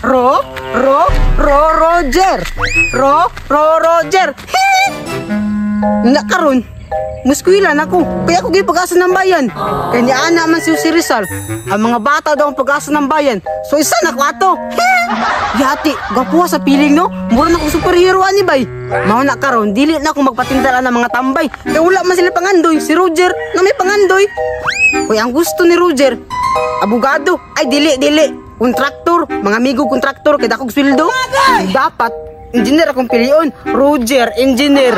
Roger. Roger. Nakaroon. Muskuilan ako, kaya ako pag-asa ng bayan. Kaya ni Ana man si Rizal. Ang mga bata daw ang pag-asa ng bayan. So isa na ko ato. Yati, gapuha sa piling no. Mura na akong superhero ani bay. Mao na karon, dili na akong magpatindala ng mga tambay. Kaya wala man sila pangandoy. Si Roger na may pangandoy. Uy, ang gusto ni Roger, abogado. Ay dili. Kontraktor, mga amigo kontraktor, kaya akong sweldo. Dapat engineer akong pilion. Roger, engineer.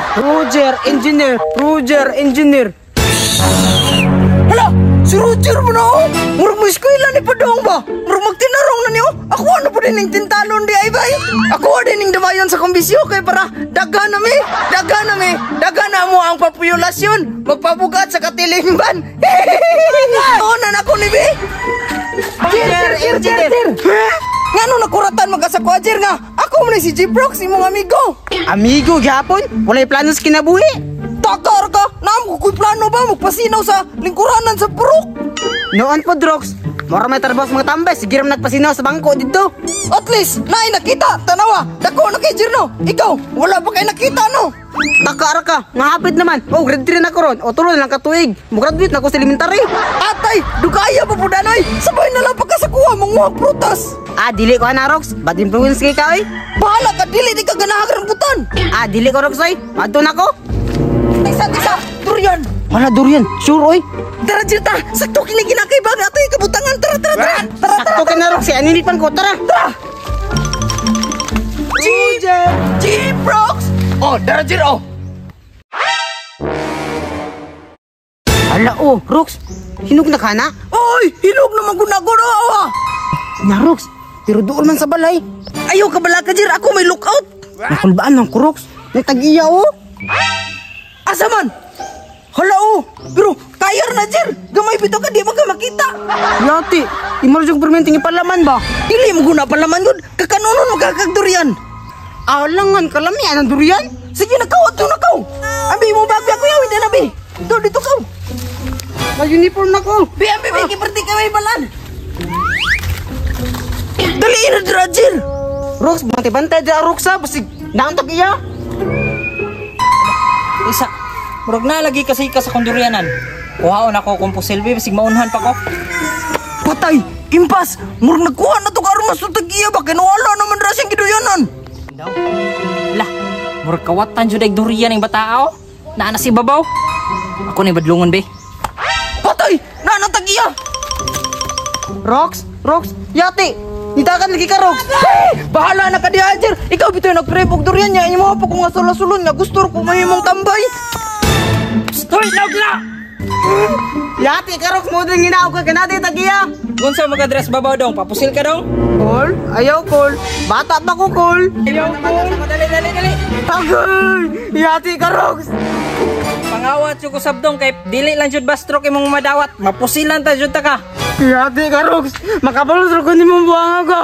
Hala, si Roger mo na oh. Murag mo eskwela ni Padong ba? Murag magtinarong na niyo. Ako ano po din yung tintalon di ay bay? Ako din yung damayon sa kombisyo kay para daga na mo ang populasyon. Magpabugat sa katilingban. Oo na ako ni Bi. Roger. Ngano nakuratan mag-asako Ajer nga? Ako man si G-Prox, imong amigo. Amigo gyapon? Walay plano sa kinabuhi. Takar ka! Naam ko plano ba magpasinaw sa lingkuranan sa purok? Noon po, Drox. Mora may tarbos mga tambay. Sige ram nagpasinaw sa bangko dito. At least, naay nakita. Tanawa, dako na kay Jirno. Ikaw, wala pa kayo nakita, no? Takar ka, ngahapit naman. Oh, grade 3 na ko ron. O, tuloy lang katuig. Mag-graduate na ko sa elementary. Atay, dugaya pa po danoy. Sabay na lang pagkasakuha mong mga prutas. Dili ko na, Rox. Bad influence kay ka, oy. Bahala ka, dili di ka ganahan rambutan. Dili ko, Rox, oy. Adto na ko. Tisa, durian. Wala durian, sure, oy. Tara, Jirta, sakto kiniginakay ba? Ato yung kabutangan, tara. Sakto ka na, Rox. Aninipan ko, tara. G-Prox. Oh, tara, Jir, oh. Hala, oh, Rox. Hinog na ka na? Oy, hinog na magunagod, oh. Na, Rox. Pero doon man sa balay. Ayaw ka bala ka, Jir. Ako may lookout. Nakulbaan ng Rox. May tag-iya, oh. Asa man? Hala, oh. Pero kayar na, Jir. Gamay bito ka, di ba ka makita? Yati, imarjong permenting ipalaman ba? Dili mo guna palaman yun. Kakanunon magkakagdurian. Alangan kalamian ang durian. Sige, nakaw. Abi mo bago ako yawin na, Abi. Dito ka. Mag-uniform na ko. Abi, kiperti ka may balan. Daliin na, Drajir. Rox, bantay-bantay dyan, Rox, ha? Basig, naantok iya. Isa, murag na lagi kasi ka sa kondurianan. Kuhaon ako kung pusilbi, basig maunhan pa ko. Patay, impas. Murag nagkuha na ito karong masutag iya ba? Kinuwala naman rasyang giduyanan. Daw? Lah, murag kawatan jud ay durian ng batao. Naana si babaw. Ako ni badlungon be. Patay, naanatag iya. Rox, yati. Nitakan lagi ka, Rox. Bahala na ka di, Ajer. Ikaw bito'y nagprebog durian niya. Inyo mo pa kung asula-sulon nga. Gusto ko may mong tambay. Hoy, laugla! Yati ka, Rox. Mo din ginaw ka. Kanati tagiya. Gunsa mag-address babaw dong? Papusil ka dong? Call? Ayaw, call. Bata pa ko, call. Ayaw, call. Dali. Agay! Yati ka, Rox. Pangawat yung kusabdong kay dili lang jud bastrok imong madawat. Mapusilan ta jud ta ka. Yati ka, Rox. Makabalot ko ni mong buhanga ka.